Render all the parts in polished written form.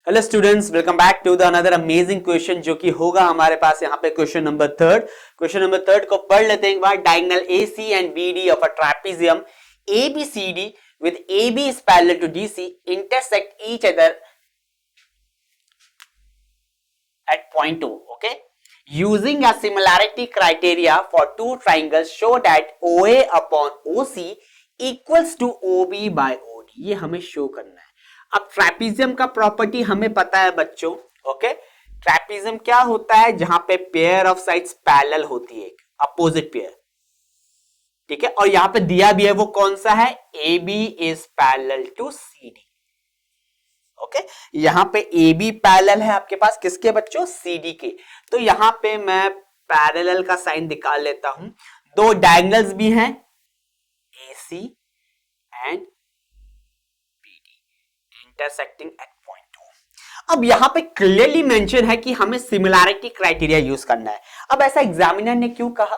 Hello students, welcome back to the another amazing question जो कि होगा हमारे पास यहाँ पे क्वेश्चन नंबर थर्ड को पढ़ लेते हैं एक बार। Diagonal AC and BD of a trapezium ABCD with AB is parallel to DC intersect each other at point O. Okay, using a similarity criteria for two triangles show that OA upon OC equals to OB by OD. ये हमें show करना है। अब trapezium का property हमें पता है बच्चों। ओके, ट्रैपीजियम क्या होता है? जहां पे पेयर ऑफ साइड्स पैरेलल होती है, अपोजिट पेयर। ठीक है, और यहां पे दिया भी है वो कौन सा है? AB is parallel to CD। Okay, यहां पे AB पैरेलल है आपके पास किसके बच्चों? CD के। तो यहां पे मैं पैरेलल का साइन निकाल लेता हूं। दो डायगोनल्स भी हैं, AC and intersecting at point O। अब यहां पे क्लियरली मेंशन है कि हमें सिमिलैरिटी क्राइटेरिया यूज करना है। अब ऐसा एग्जामिनर ने क्यों कहा?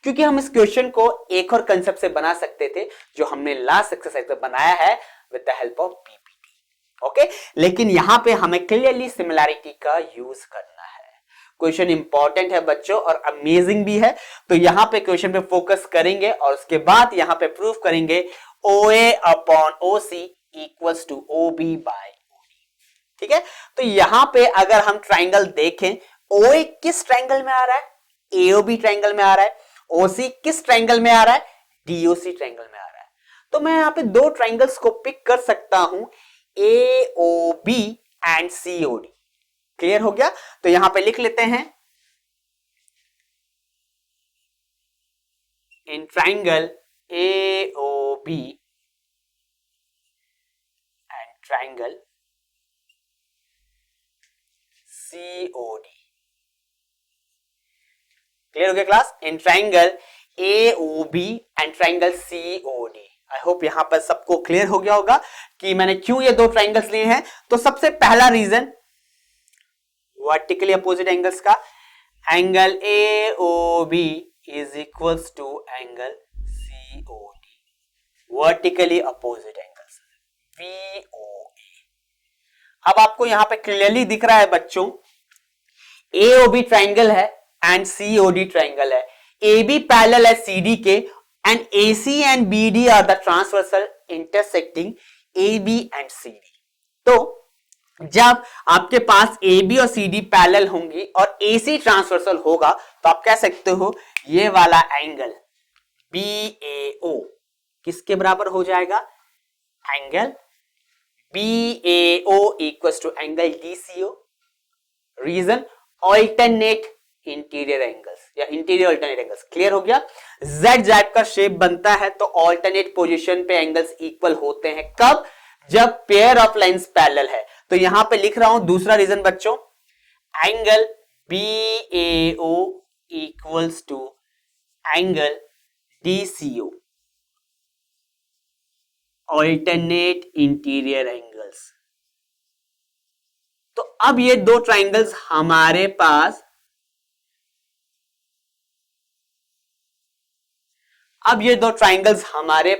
क्योंकि हम इस क्वेश्चन को एक और कंसेप्ट से बना सकते थे जो हमने लास्ट एक्सरसाइज में बनाया है with the help of PPT। Okay, लेकिन यहां पे हमें क्लियरली सिमिलैरिटी का यूज करना है। क्वेश्चन इंपॉर्टेंट है बच्चों और अमेजिंग भी है। तो यहां पे क्वेश्चन पे फोकस करेंगे और उसके बाद यहां पे प्रूव करेंगे OA upon OC equals to OB by OD। ठीक है, तो यहां पे अगर हम ट्राइंगल देखें, OA किस ट्राइंगल में आ रहा है? AOB ट्राइंगल में आ रहा है। OC किस ट्राइंगल में आ रहा है? DOC ट्राइंगल में आ रहा है। तो मैं यहां पे दो ट्राइंगल्स को पिक कर सकता हूं, AOB एंड COD। क्लियर हो गया? तो यहां पे लिख लेते हैं, in triangle AOB triangle COD। Clear हो गया class? In triangle AOB and triangle COD। I hope यहां पर सबको क्लियर हो गया होगा कि मैंने क्यों ये दो ट्राइंगल्स लिए हैं। तो सबसे पहला रीजन, वर्टिकली अपोजिट एंगल्स का, angle AOB is equals to angle COD, vertically opposite angles VOA। अब आपको यहां पे क्लियरली दिख रहा है बच्चों, AOB ट्राइंगल है एंड COD ट्राइंगल है। AB पैरेलल है CD के and AC and BD are the transversal intersecting AB and CD। तो जब आपके पास AB और CD पैरेलल होंगी और AC ट्रांसवर्सल होगा तो आप कह सकते हो ये वाला एंगल BAO किसके बराबर हो जाएगा? Angle BAO equals to angle DCO। Reason, alternate interior angles या इंटीरियर ऑल्टरनेट एंगल्स। क्लियर हो गया? Z टाइप का शेप बनता है तो ऑल्टरनेट पोजीशन पे एंगल्स इक्वल होते हैं। कब? जब पेयर ऑफ लाइंस पैरेलल है। तो यहां पे लिख रहा हूं दूसरा रीजन बच्चों, angle BAO equals to angle DCO, alternate interior angles. तो अब ये दो ट्राइंगल्स हमारे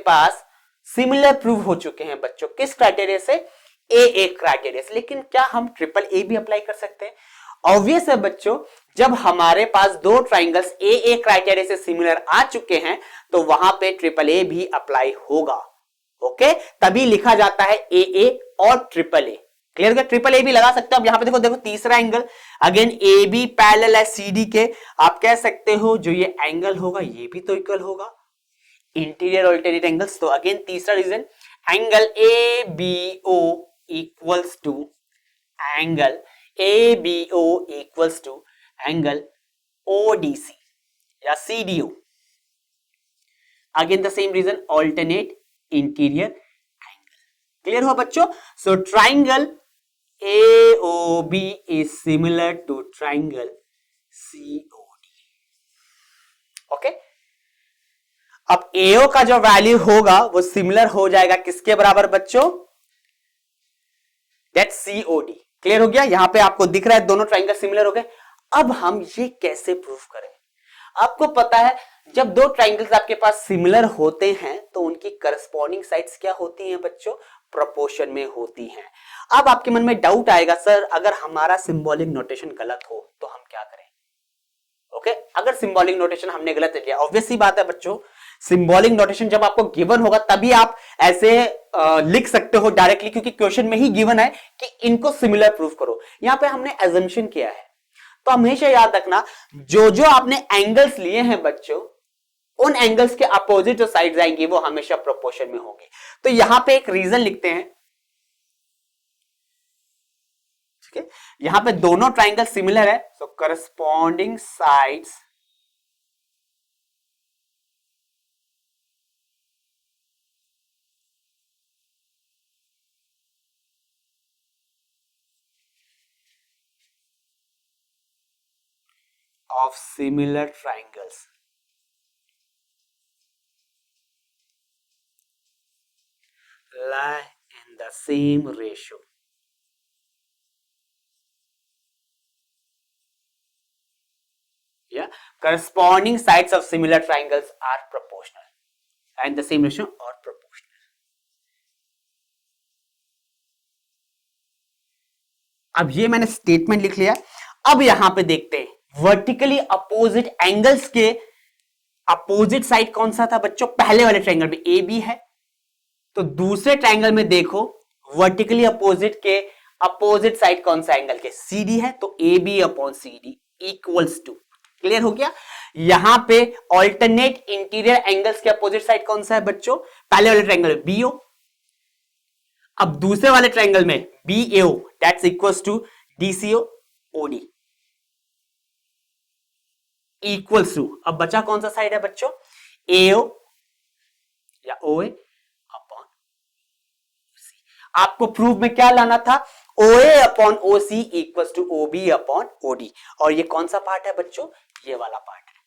पास सिमिलर प्रूव हो चुके हैं बच्चों। किस क्राइटेरिया से? AA क्राइटेरिया से। लेकिन क्या हम ट्रिपल A भी अप्लाई कर सकते हैं? ऑब्वियस है बच्चों, जब हमारे पास दो ट्राइंगल्स AA क्राइटेरिया से सिमिलर आ चुके हैं तो वहां पे ट्रिपल A भी अप्लाई होगा। ओके, तभी लिखा जाता है AA और ट्रिपल A। क्लियर है? ट्रिपल A भी लगा सकते हो। अब यहां पे देखो तीसरा एंगल, अगेन AB पैरेलल है CD के। आप कह सकते हो जो ये एंगल होगा ये भी तो इक्वल होगा, इंटीरियर ऑल्टरनेट एंगल्स। तो अगेन तीसरा reason, angle ABO equals to angle ODC या CDO। Again the same reason, alternate interior angle. Clear हो बच्चों? So triangle AOB is similar to triangle COD। Okay, अब AO का जो value होगा वो सिमिलर हो जाएगा किसके बराबर बच्चों? That COD। क्लियर हो गया? यहां पे आपको दिख रहा है दोनों ट्राइंगल सिमिलर हो गए। अब हम ये कैसे प्रूव करें? आपको पता है जब दो ट्राइंगल्स आपके पास सिमिलर होते हैं तो उनकी करस्पॉन्डिंग साइड्स क्या होती हैं बच्चों? प्रोपोर्शन में होती हैं। अब आपके मन में डाउट आएगा, सर अगर हमारा सिंबॉलिक नोटेशन गलत हो तो हम क्या करें? ओके, अगर सिंबॉलिक नोटेशन हमने गलत लिया, ऑब्वियस सी बात है बच्चों, सिंबॉलिक नोटेशन जब आपको गिवन होगा तभी आप ऐसे लिख सकते हो डायरेक्टली, क्योंकि क्वेश्चन में ही गिवन है कि इनको सिमिलर प्रूफ करो। यहां पे हमने एजम्पशन किया है, तो हमेशा याद रखना जो जो आपने एंगल्स लिए हैं बच्चों, उन एंगल्स के अपोजिट जो साइड्स आएंगी वो हमेशा प्रोपोर्शन में होगी। तो यहां पे एक रीजन लिखते हैं, ठीक है, यहां पे दोनों ट्राइंगल सिमिलर है, सो corresponding sides of similar triangles lie in the same ratio. Yeah, corresponding sides of similar triangles are proportional and the same ratio or proportional. अब ये मैंने स्टेटमेंट लिख लिया। अब यहां पे देखते हैं वर्टिकली अपोजिट एंगल्स के अपोजिट साइड कौन सा था बच्चों? पहले वाले ट्रायंगल में ए बी है, तो दूसरे ट्रायंगल में देखो वर्टिकली अपोजिट के अपोजिट साइड कौन सा एंगल के? सी डी है, तो A B upon C D equals to, clear हो गया? यहां पे ऑल्टरनेट इंटीरियर एंगल्स के अपोजिट साइड कौन सा है बच्चों? पहले वाले ट्रायंगल में बीओ, अब दूसरे वाले ट्रायंगल में BAO, that's equals to DCO OD equals to, अब बचा कौन सा साइड है बच्चों? एओ या ओए अपॉन सी। आपको प्रूफ में क्या लाना था? OA upon OC equals to OB upon OD, और ये कौन सा पार्ट है बच्चों? ये वाला पार्ट है।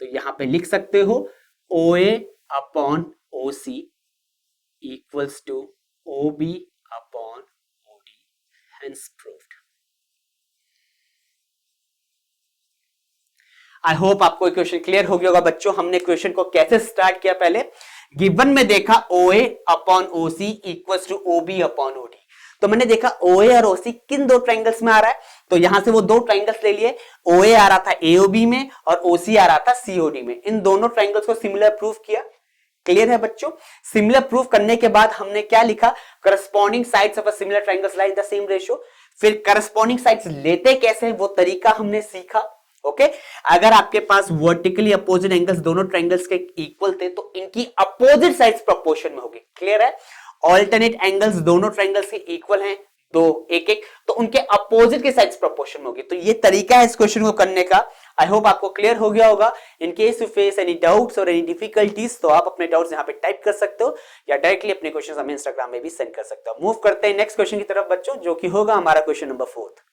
तो यहां पे लिख सकते हो ओए upon OC equals to OB upon OD, hence proved. I hope आपको क्वेश्चन क्लियर हो गया होगा बच्चों। हमने क्वेश्चन को कैसे स्टार्ट किया? पहले गिवन में देखा OA upon OC equals to OB upon OD, तो मैंने देखा OA और OC किन दो ट्राइंगल्स में आ रहा है, तो यहां से वो दो ट्राइंगल्स ले लिए। OA आ रहा था AOB में और OC आ रहा था COD में, इन दोनों ट्राइंगल्स को सिमिलर प्रूफ किया। क्लियर है बच्चों? सिमिलर प्रूफ करने के बाद हमने क्या लिखा? Corresponding sides of a similar triangles lie in the same ratio. फिर करस्पॉन्डिंग साइड्स लेते कैसे वो तरीका हमने सीखा। ओके, अगर आपके पास वर्टिकली अपोजिट एंगल्स दोनों ट्रायंगल्स के इक्वल थे तो इनकी अपोजिट साइड्स प्रोपोर्शन में होगी। क्लियर है? ऑल्टरनेट एंगल्स दोनों ट्रायंगल्स के इक्वल हैं, दो एक एक, तो उनके अपोजिट के साइड्स प्रोपोर्शन में होगी। तो ये तरीका है इस क्वेश्चन को करने का। आई होप आपको क्लियर हो गया होगा। In case you face any doubts और एनी डिफिकल्टीज तो आप अपने डाउट्स यहाँ पे टाइप कर सकते हो या डायरेक्टली अपने क्वेश्चन हमें इंस्टाग्राम में भी सेंड कर सकते हो। मूव करते हैं नेक्स्ट क्वेश्चन की तरफ बच्चों, जो कि होगा हमारा क्वेश्चन नंबर 4।